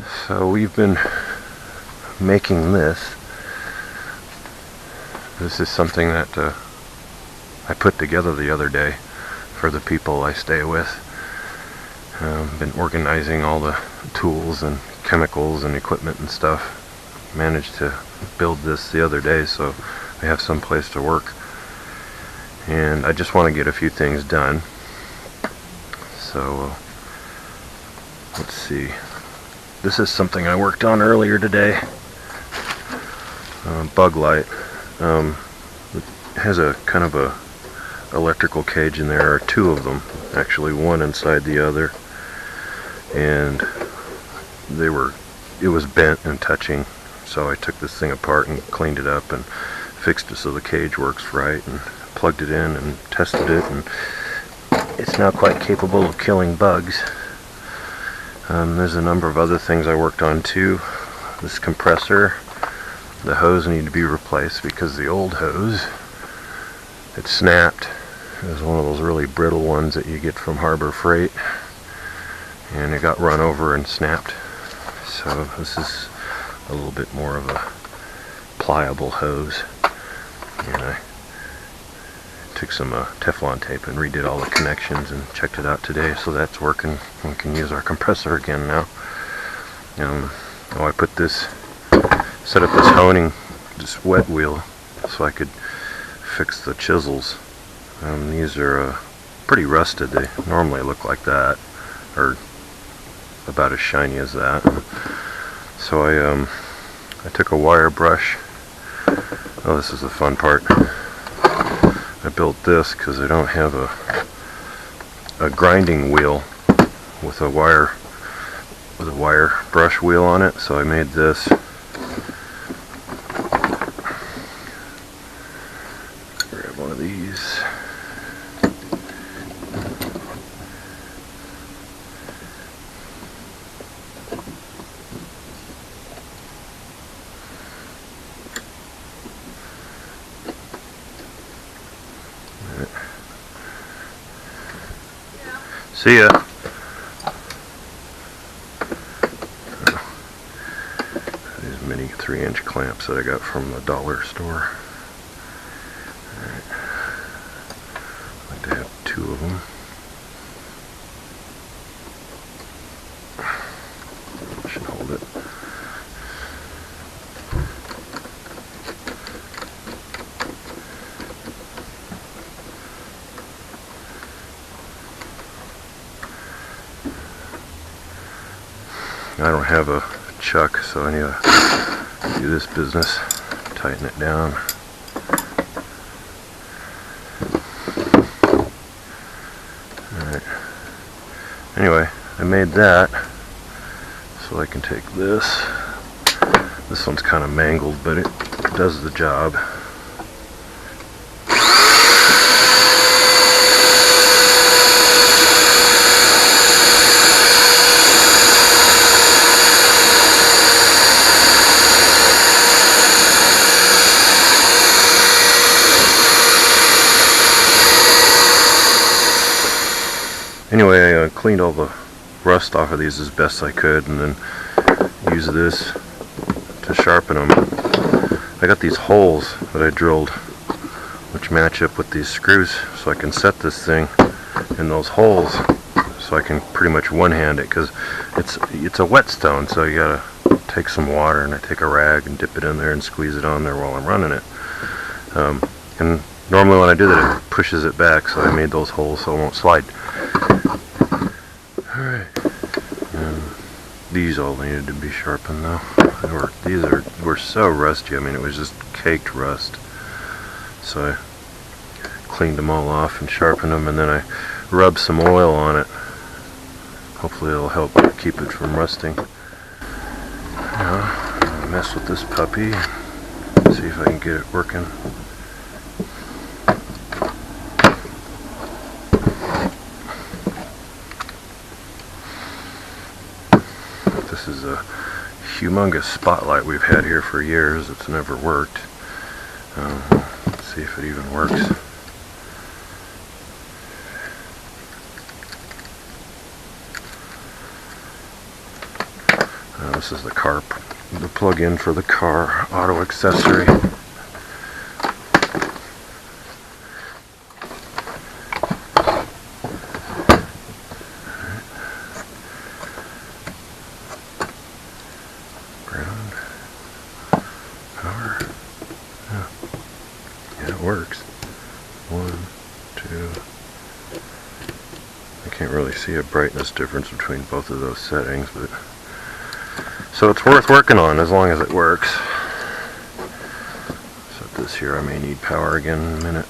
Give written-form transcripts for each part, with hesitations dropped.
So we've been making this. This is something that I put together the other day for the people I stay with. Been organizing all the tools and chemicals and equipment and stuff. Managed to build this the other day so I have some place to work. And I just want to get a few things done. So let's see. This is something I worked on earlier today. Bug light. It has a kind of a electrical cage in there, or two of them, actually, one inside the other. And it was bent and touching, so I took this thing apart and cleaned it up and fixed it so the cage works right, and plugged it in and tested it, and it's now quite capable of killing bugs. There's a number of other things I worked on too. This compressor, the hose needed to be replaced because the old hose, it snapped. It was one of those really brittle ones that you get from Harbor Freight, and it got run over and snapped. So this is a little bit more of a pliable hose, and I took some Teflon tape and redid all the connections and checked it out today, so that's working. We can use our compressor again now. I put this, set up this honing, this wet wheel, so I could fix the chisels. These are pretty rusted. They normally look like that, or about as shiny as that. So I took a wire brush. Oh, this is the fun part. I built this because I don't have a grinding wheel with a wire brush wheel on it, so I made this. Grab one of these. See ya. These mini 3-inch clamps that I got from the dollar store. Alright. I like to have two of them. Should hold it. I don't have a chuck, so I need to do this business, tighten it down. Alright. Anyway, I made that, so I can take this. This one's kind of mangled, but it does the job. Anyway, I cleaned all the rust off of these as best I could, and then used this to sharpen them. I got these holes that I drilled, which match up with these screws, so I can set this thing in those holes, so I can pretty much one-hand it, because it's a whetstone, so you gotta take some water, and I take a rag and dip it in there and squeeze it on there while I'm running it. And normally when I do that, it pushes it back, so I made those holes so it won't slide. Alright, these all needed to be sharpened though. These were so rusty, I mean it was just caked rust. So I cleaned them all off and sharpened them, and then I rubbed some oil on it. Hopefully it'll help keep it from rusting. Now, I'll mess with this puppy, see if I can get it working. This is a humongous spotlight we've had here for years. It's never worked. Let's see if it even works. This is the plug-in for the car auto accessory. Ground. Power. Yeah, it works. 1, 2. I can't really see a brightness difference between both of those settings, but so it's worth working on as long as it works. Set this here. I may need power again in a minute.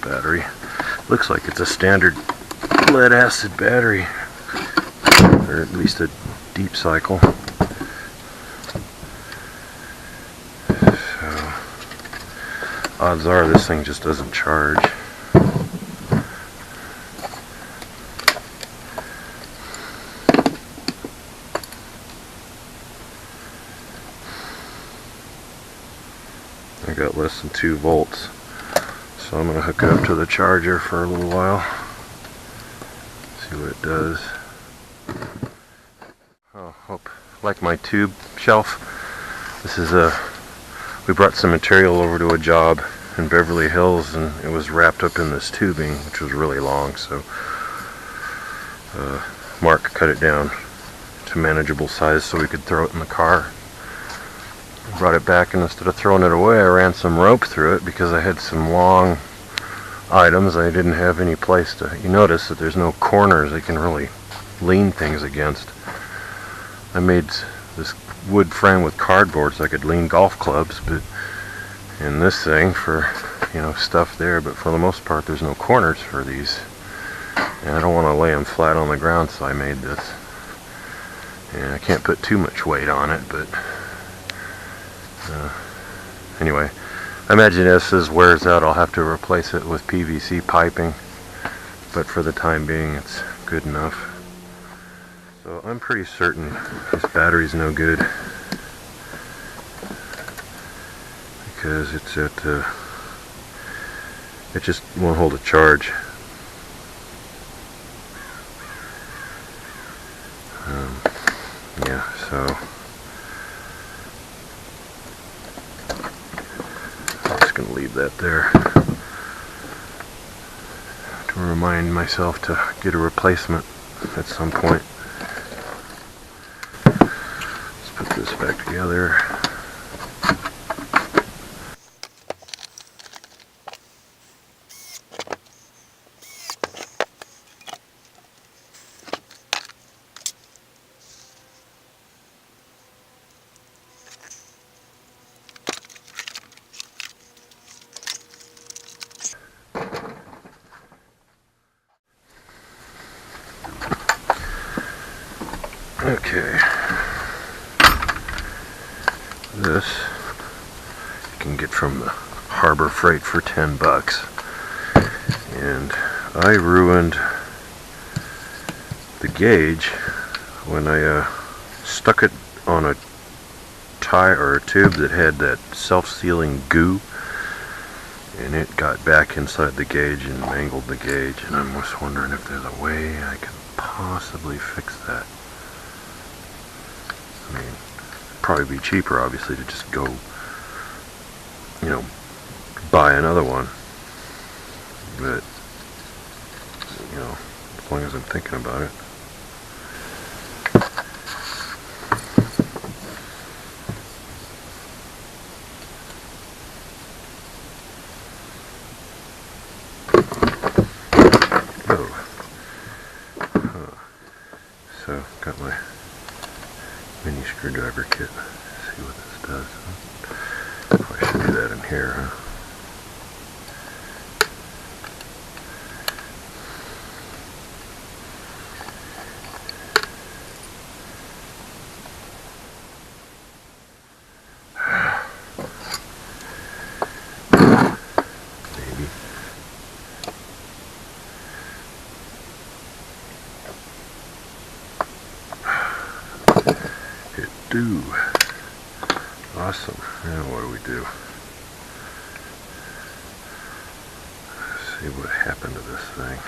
Battery. Looks like it's a standard lead acid battery, or at least a deep cycle. So odds are this thing just doesn't charge. I got less than 2 volts. So I'm going to hook it up to the charger for a little while, see what it does. Oh, hope like my tube shelf. This is we brought some material over to a job in Beverly Hills, and it was wrapped up in this tubing, which was really long, so Mark cut it down to manageable size so we could throw it in the car. Brought it back, and instead of throwing it away, I ran some rope through it because I had some long items. I didn't have any place to. You notice that there's no corners I can really lean things against. I made this wood frame with cardboard so I could lean golf clubs, but in this thing for, you know, stuff there, but for the most part there's no corners for these, and I don't want to lay them flat on the ground, so I made this. And I can't put too much weight on it, but anyway, I imagine as this wears out I'll have to replace it with PVC piping, but for the time being it's good enough. So I'm pretty certain this battery's no good because it's at it just won't hold a charge. Yeah, so I'm just going to leave that there to remind myself to get a replacement at some point. Let's put this back together. Okay, this you can get from the Harbor Freight for 10 bucks, and I ruined the gauge when I stuck it on a tie or a tube that had that self-sealing goo, and it got back inside the gauge and mangled the gauge, and I'm just wondering if there's a way I can possibly fix that. I mean, it'd probably be cheaper, obviously, to just go, you know, buy another one. But, you know, as long as I'm thinking about it. here, huh? Maybe. It do. Awesome. Now what do we do? Let's see what happened to this thing.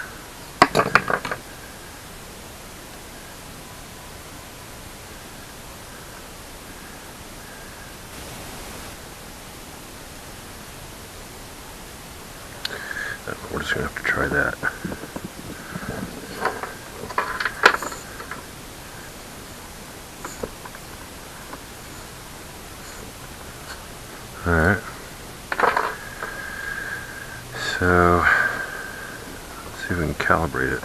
We're just going to have to try that. Alright. So, let's see if we can calibrate it.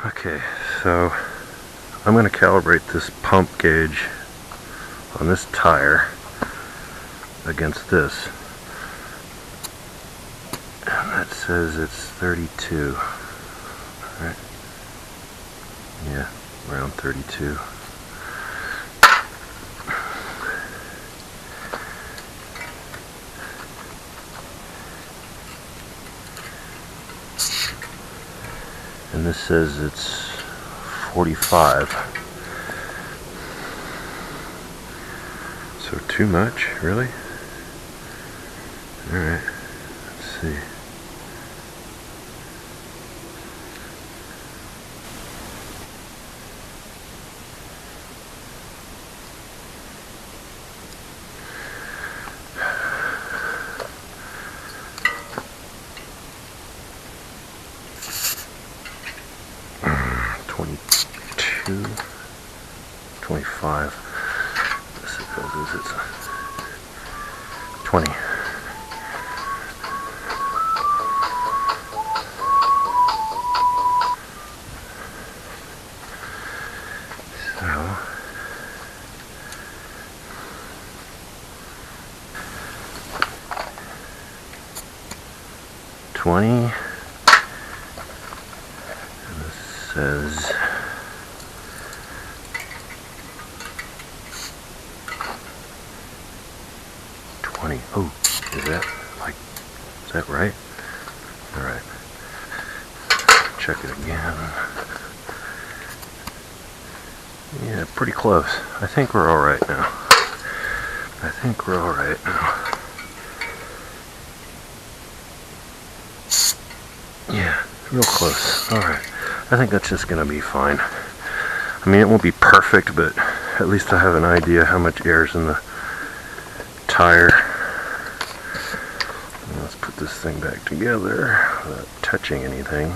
Okay, so I'm going to calibrate this pump gauge on this tire against this. And that says it's 32. Right? Yeah, around 32. And this says it's 45. So too much, really? Alright, let's see. Two, 25. This is it's 20. So 20. And this says 20. Oh, is that right? Alright. Check it again. Yeah, pretty close. I think we're alright now. I think we're alright now. Yeah, real close. Alright. I think that's just gonna be fine. I mean, it won't be perfect, but at least I have an idea how much air's in the tire. Let's put this thing back together without touching anything.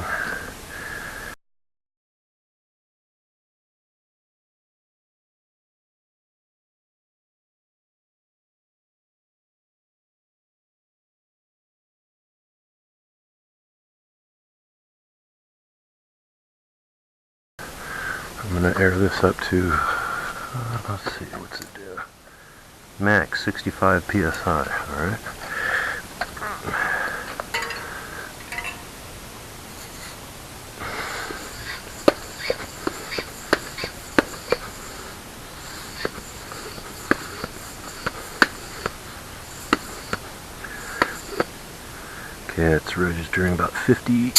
I'm going to air this up to, let's see, what's it do? Max 65 psi, alright? Okay, it's registering about 50.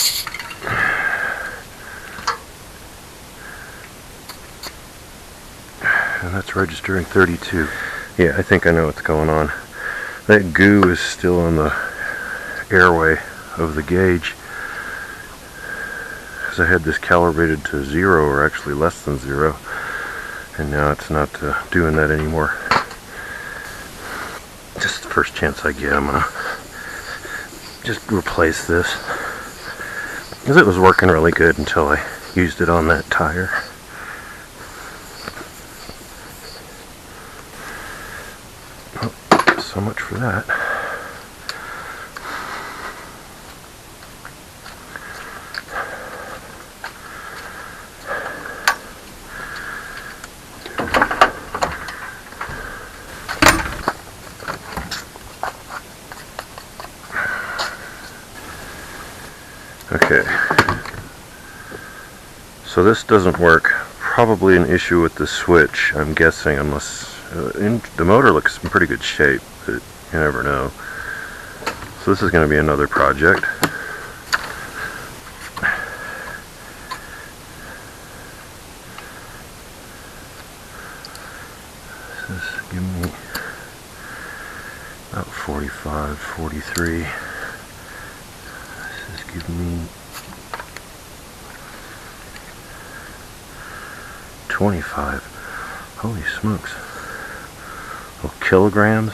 And that's registering 32. Yeah, I think I know what's going on. That goo is still on the airway of the gauge. Because I had this calibrated to 0, or actually less than 0. And now it's not doing that anymore. Just the first chance I get, I'm gonna just replace this. Because it was working really good until I used it on that tire. So much for that. Okay. So this doesn't work. Probably an issue with the switch, I'm guessing, unless the motor looks in pretty good shape, but you never know. So this is going to be another project. This is giving me about 45, 43. This is giving me 25. Holy smokes. Oh, kilograms?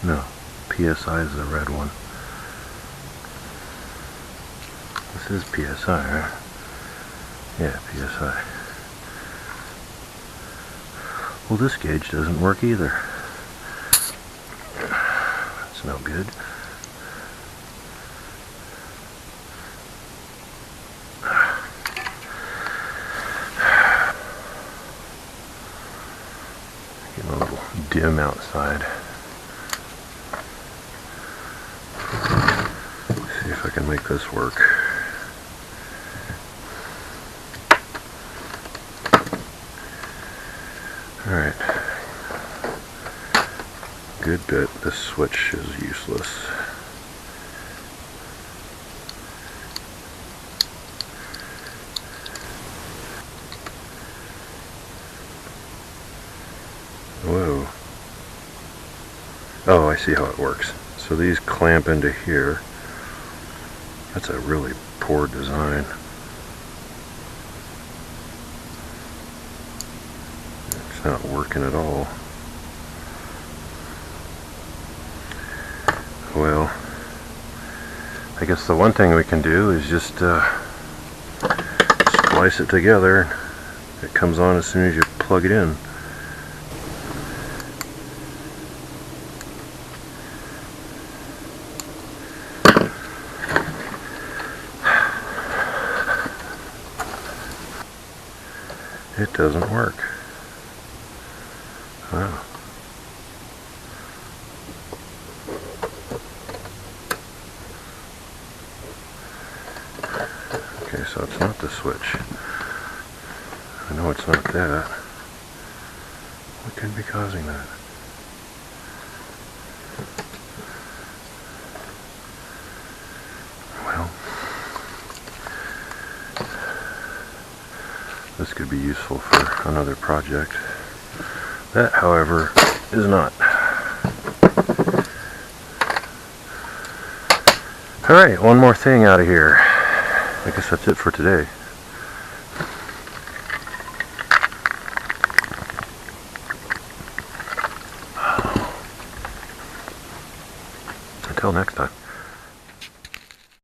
No, PSI is the red one. This is PSI, right? Yeah, PSI. Well, this gauge doesn't work either. That's no good. Getting a little dim outside. See if I can make this work. Alright. Good bit. This switch is useless. Whoa. Oh, I see how it works. So these clamp into here. That's a really poor design. It's not working at all. Well, I guess the one thing we can do is just splice it together. It comes on as soon as you plug it in. It doesn't work. Wow. Okay, so it's not the switch. I know it's not that. What could be causing that? Well, this could be useful for another project. That, however, is not. Alright, one more thing out of here. I guess that's it for today.